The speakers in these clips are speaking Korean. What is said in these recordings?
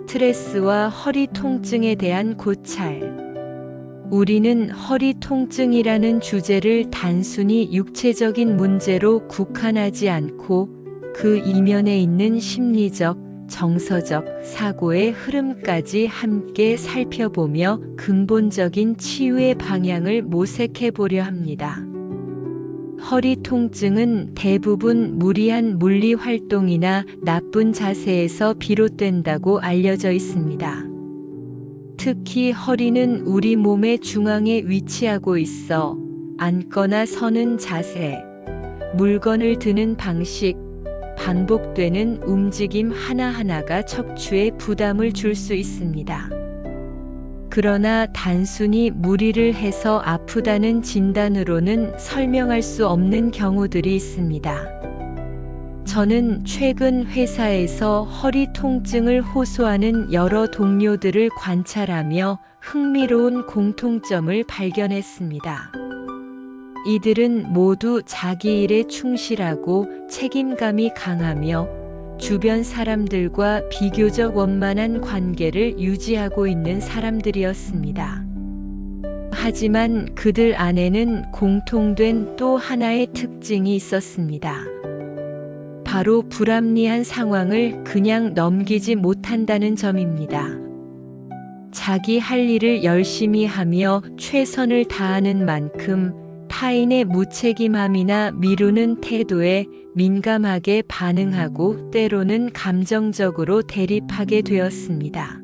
스트레스와 허리 통증에 대한 고찰. 우리는 허리 통증이라는 주제를 단순히 육체적인 문제로 국한하지 않고 그 이면에 있는 심리적, 정서적, 사고의 흐름까지 함께 살펴보며 근본적인 치유의 방향을 모색해 보려 합니다. 허리 통증은 대부분 무리한 물리 활동이나 나쁜 자세에서 비롯된다고 알려져 있습니다. 특히 허리는 우리 몸의 중앙에 위치하고 있어 앉거나 서는 자세, 물건을 드는 방식, 반복되는 움직임 하나하나가 척추에 부담을 줄 수 있습니다. 그러나 단순히 무리를 해서 아프다는 진단으로는 설명할 수 없는 경우들이 있습니다. 저는 최근 회사에서 허리 통증을 호소하는 여러 동료들을 관찰하며 흥미로운 공통점을 발견했습니다. 이들은 모두 자기 일에 충실하고 책임감이 강하며 주변 사람들과 비교적 원만한 관계를 유지하고 있는 사람들이었습니다. 하지만 그들 안에는 공통된 또 하나의 특징이 있었습니다. 바로 불합리한 상황을 그냥 넘기지 못한다는 점입니다. 자기 할 일을 열심히 하며 최선을 다하는 만큼 타인의 무책임함이나 미루는 태도에 민감하게 반응하고 때로는 감정적으로 대립하게 되었습니다.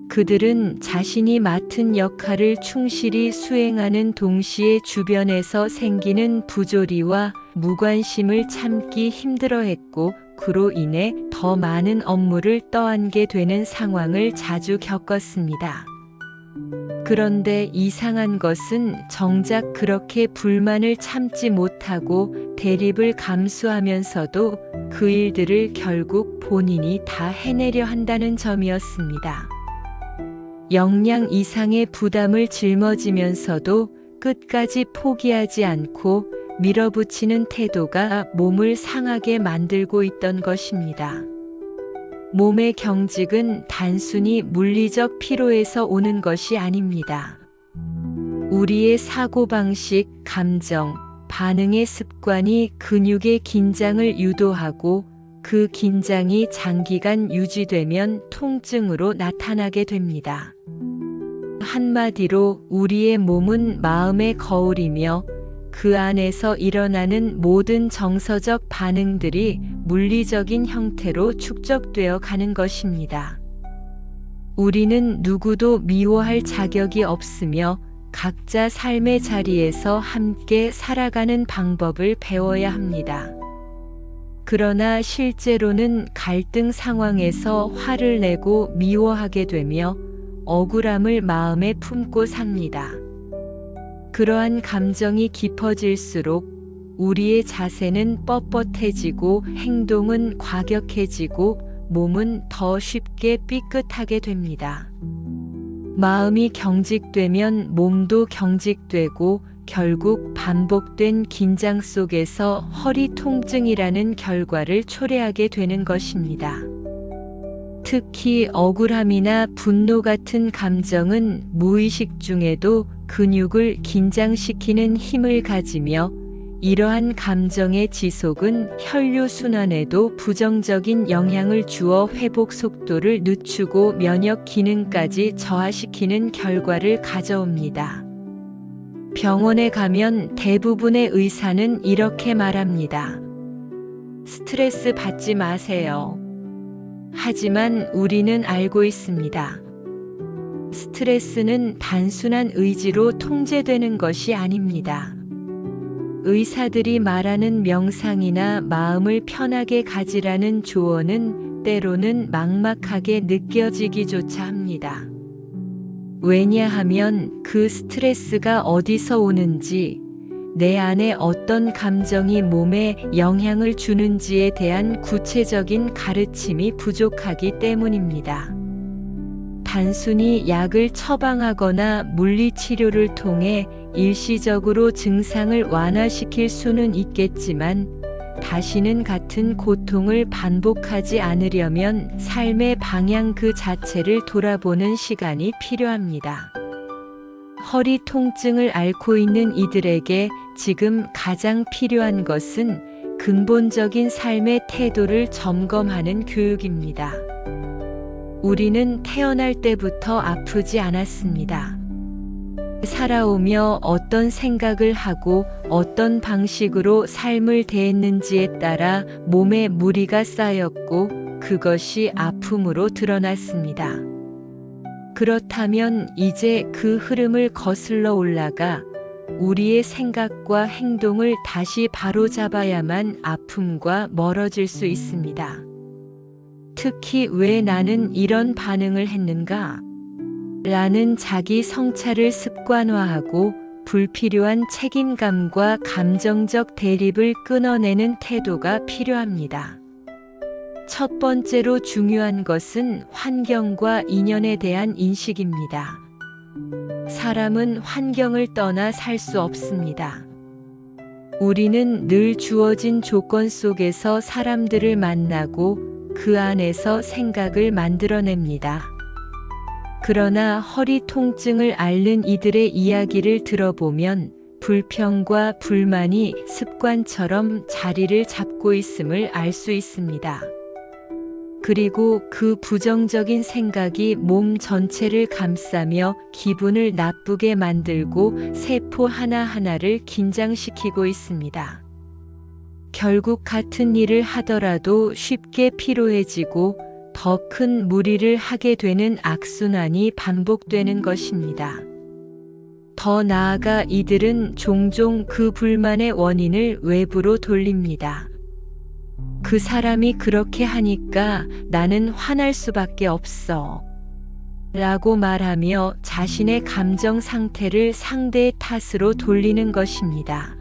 그들은 자신이 맡은 역할을 충실히 수행하는 동시에 주변에서 생기는 부조리와 무관심을 참기 힘들어했고, 그로 인해 더 많은 업무를 떠안게 되는 상황을 자주 겪었습니다. 그런데 이상한 것은 정작 그렇게 불만을 참지 못하고 대립을 감수하면서도 그 일들을 결국 본인이 다 해내려 한다는 점이었습니다. 역량 이상의 부담을 짊어지면서도 끝까지 포기하지 않고 밀어붙이는 태도가 몸을 상하게 만들고 있던 것입니다. 몸의 경직은 단순히 물리적 피로에서 오는 것이 아닙니다. 우리의 사고방식, 감정, 반응의 습관이 근육의 긴장을 유도하고 그 긴장이 장기간 유지되면 통증으로 나타나게 됩니다. 한마디로 우리의 몸은 마음의 거울이며 그 안에서 일어나는 모든 정서적 반응들이 물리적인 형태로 축적되어 가는 것입니다. 우리는 누구도 미워할 자격이 없으며 각자 삶의 자리에서 함께 살아가는 방법을 배워야 합니다. 그러나 실제로는 갈등 상황에서 화를 내고 미워하게 되며 억울함을 마음에 품고 삽니다. 그러한 감정이 깊어질수록 우리의 자세는 뻣뻣해지고 행동은 과격해지고 몸은 더 쉽게 삐끗하게 됩니다. 마음이 경직되면 몸도 경직되고 결국 반복된 긴장 속에서 허리 통증이라는 결과를 초래하게 되는 것입니다. 특히 억울함이나 분노 같은 감정은 무의식 중에도 근육을 긴장시키는 힘을 가지며 이러한 감정의 지속은 혈류순환에도 부정적인 영향을 주어 회복 속도를 늦추고 면역 기능까지 저하시키는 결과를 가져옵니다. 병원에 가면 대부분의 의사는 이렇게 말합니다. 스트레스 받지 마세요. 하지만 우리는 알고 있습니다. 스트레스는 단순한 의지로 통제되는 것이 아닙니다. 의사들이 말하는 명상이나 마음을 편하게 가지라는 조언은 때로는 막막하게 느껴지기조차 합니다. 왜냐하면 그 스트레스가 어디서 오는지, 내 안에 어떤 감정이 몸에 영향을 주는지에 대한 구체적인 가르침이 부족하기 때문입니다. 단순히 약을 처방하거나 물리치료를 통해 일시적으로 증상을 완화시킬 수는 있겠지만 다시는 같은 고통을 반복하지 않으려면 삶의 방향 그 자체를 돌아보는 시간이 필요합니다. 허리 통증을 앓고 있는 이들에게 지금 가장 필요한 것은 근본적인 삶의 태도를 점검하는 교육입니다. 우리는 태어날 때부터 아프지 않았습니다. 살아오며 어떤 생각을 하고 어떤 방식으로 삶을 대했는지에 따라 몸에 무리가 쌓였고 그것이 아픔으로 드러났습니다. 그렇다면 이제 그 흐름을 거슬러 올라가 우리의 생각과 행동을 다시 바로잡아야만 아픔과 멀어질 수 있습니다. 특히 왜 나는 이런 반응을 했는가? 라는 자기 성찰을 습관화하고 불필요한 책임감과 감정적 대립을 끊어내는 태도가 필요합니다. 첫 번째로 중요한 것은 환경과 인연에 대한 인식입니다. 사람은 환경을 떠나 살 수 없습니다. 우리는 늘 주어진 조건 속에서 사람들을 만나고 그 안에서 생각을 만들어냅니다. 그러나 허리 통증을 앓는 이들의 이야기를 들어보면 불평과 불만이 습관처럼 자리를 잡고 있음을 알 수 있습니다. 그리고 그 부정적인 생각이 몸 전체를 감싸며 기분을 나쁘게 만들고 세포 하나하나를 긴장시키고 있습니다. 결국 같은 일을 하더라도 쉽게 피로해지고 더 큰 무리를 하게 되는 악순환이 반복되는 것입니다. 더 나아가 이들은 종종 그 불만의 원인을 외부로 돌립니다. 그 사람이 그렇게 하니까 나는 화날 수밖에 없어. 라고 말하며 자신의 감정 상태를 상대의 탓으로 돌리는 것입니다.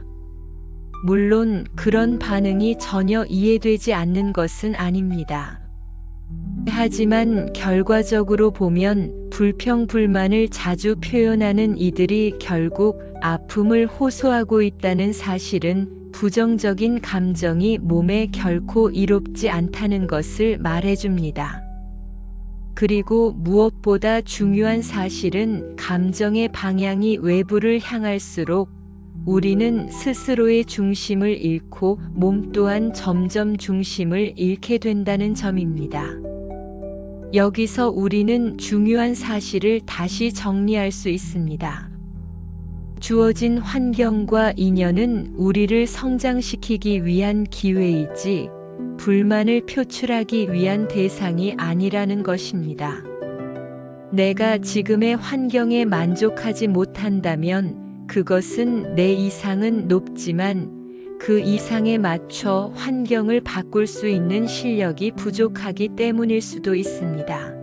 물론 그런 반응이 전혀 이해되지 않는 것은 아닙니다. 하지만 결과적으로 보면 불평, 불만을 자주 표현하는 이들이 결국 아픔을 호소하고 있다는 사실은 부정적인 감정이 몸에 결코 이롭지 않다는 것을 말해줍니다. 그리고 무엇보다 중요한 사실은 감정의 방향이 외부를 향할수록 우리는 스스로의 중심을 잃고 몸 또한 점점 중심을 잃게 된다는 점입니다. 여기서 우리는 중요한 사실을 다시 정리할 수 있습니다. 주어진 환경과 인연은 우리를 성장시키기 위한 기회이지 불만을 표출하기 위한 대상이 아니라는 것입니다. 내가 지금의 환경에 만족하지 못한다면 그것은 내 이상은 높지만 그 이상에 맞춰 환경을 바꿀 수 있는 실력이 부족하기 때문일 수도 있습니다.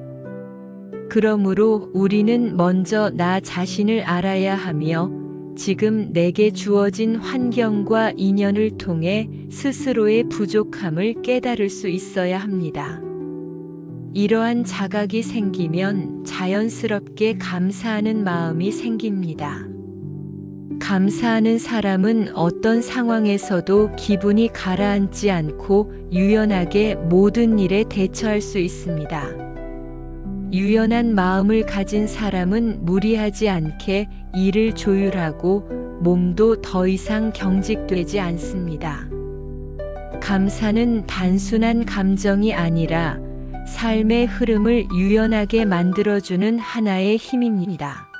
그러므로 우리는 먼저 나 자신을 알아야 하며 지금 내게 주어진 환경과 인연을 통해 스스로의 부족함을 깨달을 수 있어야 합니다. 이러한 자각이 생기면 자연스럽게 감사하는 마음이 생깁니다. 감사하는 사람은 어떤 상황에서도 기분이 가라앉지 않고 유연하게 모든 일에 대처할 수 있습니다. 유연한 마음을 가진 사람은 무리하지 않게 일을 조율하고 몸도 더 이상 경직되지 않습니다. 감사는 단순한 감정이 아니라 삶의 흐름을 유연하게 만들어주는 하나의 힘입니다.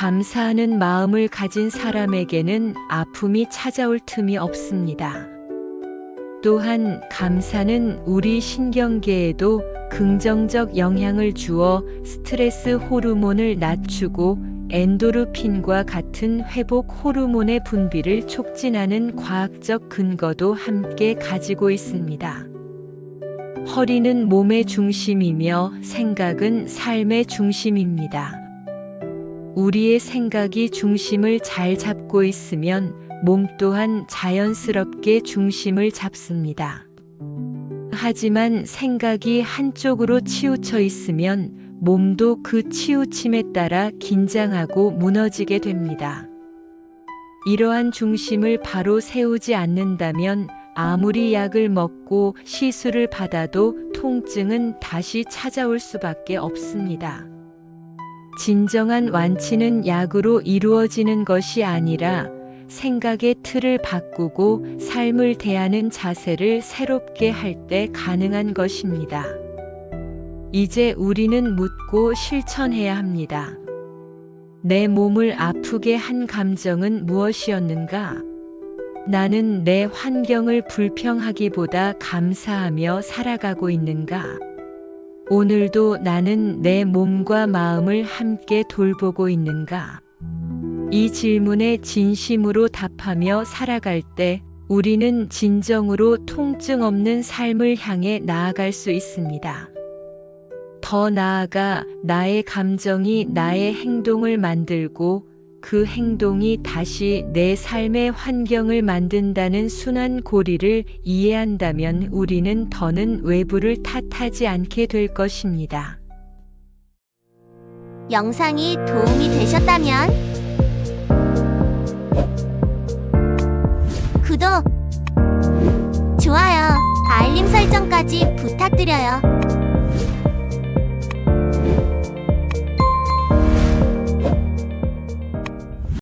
감사하는 마음을 가진 사람에게는 아픔이 찾아올 틈이 없습니다. 또한 감사는 우리 신경계에도 긍정적 영향을 주어 스트레스 호르몬을 낮추고 엔도르핀과 같은 회복 호르몬의 분비를 촉진하는 과학적 근거도 함께 가지고 있습니다. 허리는 몸의 중심이며 생각은 삶의 중심입니다. 우리의 생각이 중심을 잘 잡고 있으면 몸 또한 자연스럽게 중심을 잡습니다. 하지만 생각이 한쪽으로 치우쳐 있으면 몸도 그 치우침에 따라 긴장하고 무너지게 됩니다. 이러한 중심을 바로 세우지 않는다면 아무리 약을 먹고 시술을 받아도 통증은 다시 찾아올 수밖에 없습니다. 진정한 완치는 약으로 이루어지는 것이 아니라 생각의 틀을 바꾸고 삶을 대하는 자세를 새롭게 할 때 가능한 것입니다. 이제 우리는 묻고 실천해야 합니다. 내 몸을 아프게 한 감정은 무엇이었는가? 나는 내 환경을 불평하기보다 감사하며 살아가고 있는가? 오늘도 나는 내 몸과 마음을 함께 돌보고 있는가? 이 질문에 진심으로 답하며 살아갈 때 우리는 진정으로 통증 없는 삶을 향해 나아갈 수 있습니다. 더 나아가 나의 감정이 나의 행동을 만들고 그 행동이 다시 내 삶의 환경을 만든다는 순환 고리를 이해한다면 우리는 더는 외부를 탓하지 않게 될 것입니다. 영상이 도움이 되셨다면 구독, 좋아요, 알림 설정까지 부탁드려요.